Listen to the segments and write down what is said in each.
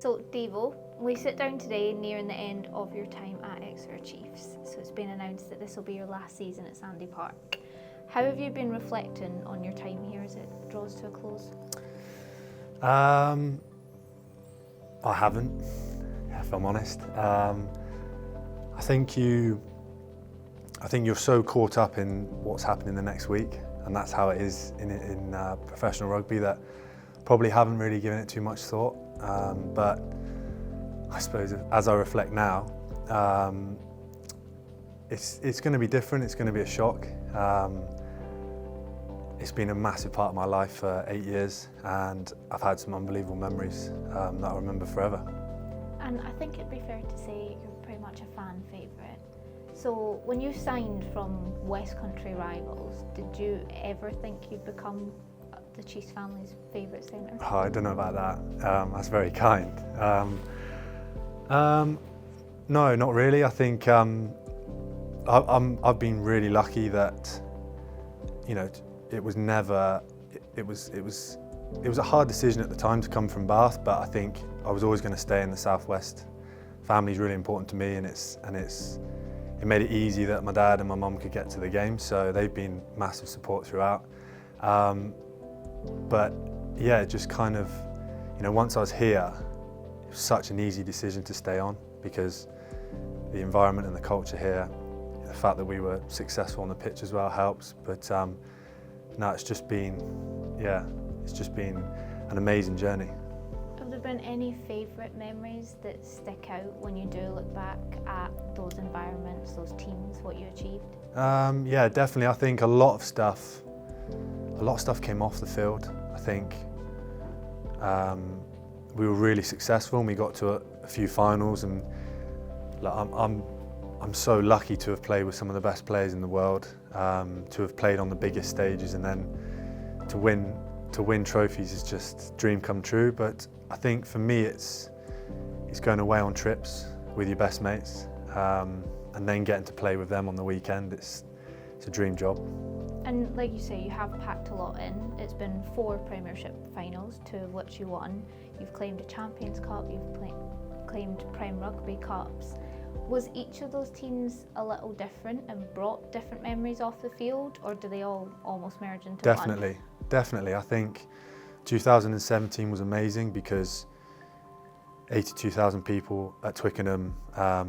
So, Devo, we sit down today nearing the end of your time at Exeter Chiefs. So it's been announced that this will be your last season at Sandy Park. How have you been reflecting on your time here as it draws to a close? I haven't, if I'm honest. I think you're so caught up in what's happening the next week, and that's how it is in professional rugby, that probably haven't really given it too much thought. But I suppose as I reflect now, it's going to be different. It's going to be a shock. It's been a massive part of my life for 8 years, and I've had some unbelievable memories that I'll remember forever. And I think it'd be fair to say you're pretty much a fan favourite. So when you signed from West Country rivals, did you ever think you'd become the Chiefs family's favourite centre? Oh, I don't know about that. That's very kind. No, not really. I think I've been really lucky that, you know, it was a hard decision at the time to come from Bath, but I think I was always going to stay in the southwest. Family's really important to me, and it made it easy that my dad and my mum could get to the game, so they've been massive support throughout. But yeah, just kind of, you know, once I was here, it was such an easy decision to stay on, because the environment and the culture here, the fact that we were successful on the pitch as well helps. But no, it's just been an amazing journey. Have there been any favourite memories that stick out when you do look back at those environments, those teams, what you achieved? Yeah, definitely. I think a lot of stuff came off the field. I think we were really successful, and we got to a few finals, and like, I'm so lucky to have played with some of the best players in the world, to have played on the biggest stages, and then to win trophies is just a dream come true. But I think for me it's going away on trips with your best mates, and then getting to play with them on the weekend. It's a dream job. And like you say, you have packed a lot in. It's been 4 Premiership Finals, 2 of which you won. You've claimed a Champions Cup, you've claimed Prem Rugby Cups. Was each of those teams a little different and brought different memories off the field, or do they all almost merge into one? Definitely. I think 2017 was amazing because 82,000 people at Twickenham. I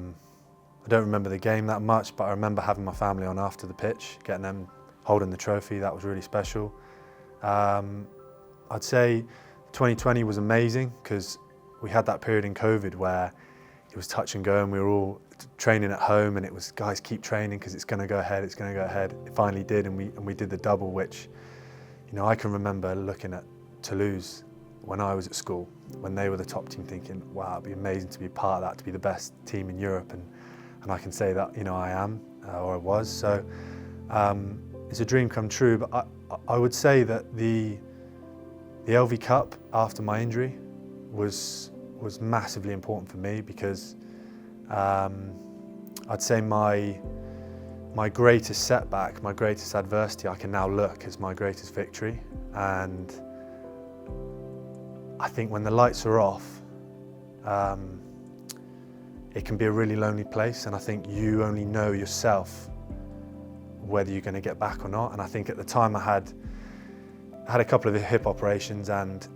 don't remember the game that much, but I remember having my family on after the pitch, getting them holding the trophy. That was really special. I'd say 2020 was amazing because we had that period in COVID where it was touch and go, and we were all training at home, and it was, guys, keep training because it's going to go ahead, it's going to go ahead. It finally did, and we did the double, which, you know, I can remember looking at Toulouse when I was at school, when they were the top team, thinking, wow, it'd be amazing to be part of that, to be the best team in Europe, and I can say that, you know, I am, or I was. So it's a dream come true. But I would say that the LV Cup after my injury was massively important for me, because I'd say my greatest setback, my greatest adversity, I can now look as my greatest victory. And I think when the lights are off, it can be a really lonely place, and I think you only know yourself whether you're going to get back or not. And I think at the time I had a couple of hip operations, and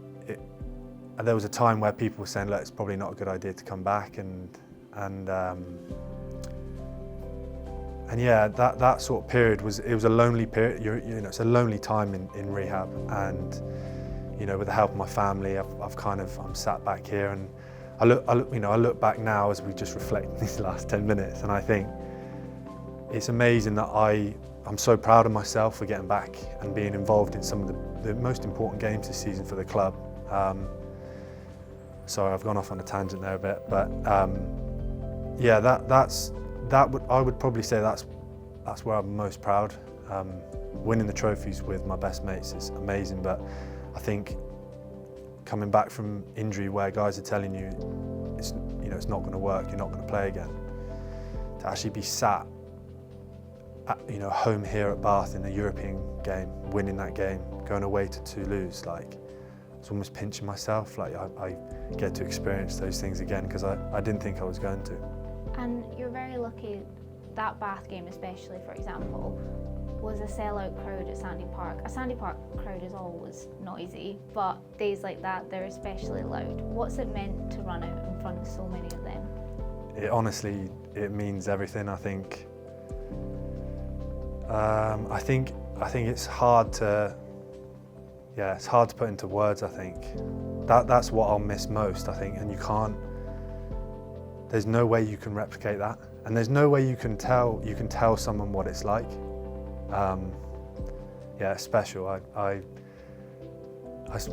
there was a time where people were saying, look, it's probably not a good idea to come back, and yeah, that sort of period was a lonely period. You know, it's a lonely time in rehab, and you know, with the help of my family, I'm sat back here, and I look back now as we just reflect these last 10 minutes, and I think it's amazing that I'm so proud of myself for getting back and being involved in some of the most important games this season for the club. Sorry, I've gone off on a tangent there a bit, but yeah, I would probably say that's where I'm most proud. Winning the trophies with my best mates is amazing, but I think coming back from injury where guys are telling you it's not going to work, you're not going to play again, to actually be sat at, home here at Bath in a European game, winning that game, going away to Toulouse, like, was almost pinching myself, like I get to experience those things again, because I didn't think I was going to. And you're very lucky that Bath game especially, for example, was a sellout crowd at Sandy Park. A Sandy Park crowd is always noisy, but days like that, they're especially loud. What's it meant to run out in front of so many of them? It honestly, it means everything. I think it's hard to, it's hard to put into words. I think that's what I'll miss most. I think, and you can't. There's no way you can replicate that, and there's no way you can tell someone what it's like. It's special. I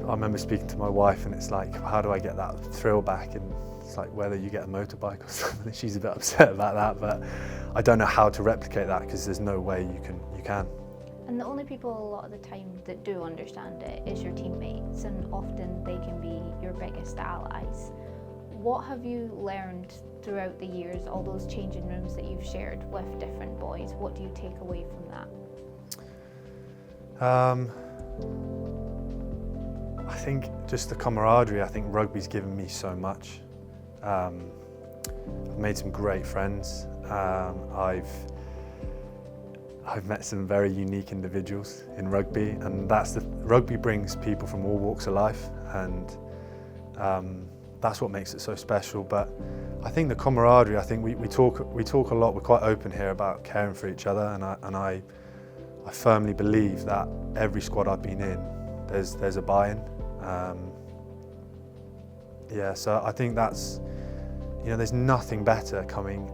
remember speaking to my wife, and it's like, how do I get that thrill back? And it's like whether you get a motorbike or something. She's a bit upset about that, but I don't know how to replicate that, because there's no way you can. And the only people a lot of the time that do understand it is your teammates, and often they can be your biggest allies. What have you learned throughout the years, all those changing rooms that you've shared with different boys? What do you take away from that? I think just the camaraderie. I think rugby's given me so much. I've made some great friends. I've met some very unique individuals in rugby, and rugby brings people from all walks of life, and that's what makes it so special. But I think the camaraderie. I think we talk a lot. We're quite open here about caring for each other, and I firmly believe that every squad I've been in, there's a buy-in. So I think that's, there's nothing better coming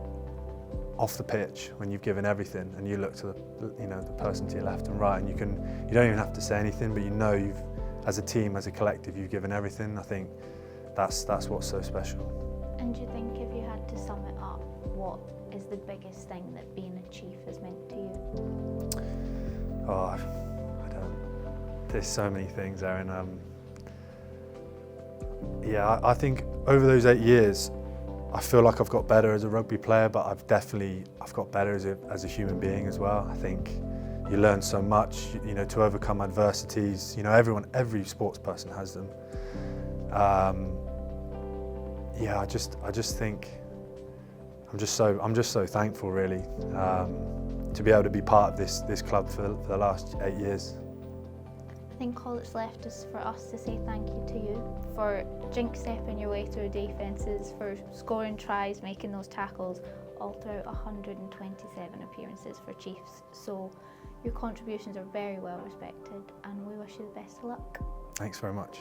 off the pitch when you've given everything, and you look to the person to your left and right, and you don't even have to say anything, but you've, as a team, as a collective, you've given everything. I think that's what's so special. And do you think, if you had to sum it up, what is the biggest thing that being a chief has meant to you? Oh, I don't. There's so many things, Erin. I think over those 8 years, I feel like I've got better as a rugby player, but I've got better as a human being as well. I think you learn so much, to overcome adversities. Every sports person has them. I just think I'm just so thankful, really, to be able to be part of this club for the last 8 years. I think all that's left is for us to say thank you to you for jink-stepping your way through defences, for scoring tries, making those tackles, all throughout 127 appearances for Chiefs. So your contributions are very well respected, and we wish you the best of luck. Thanks very much.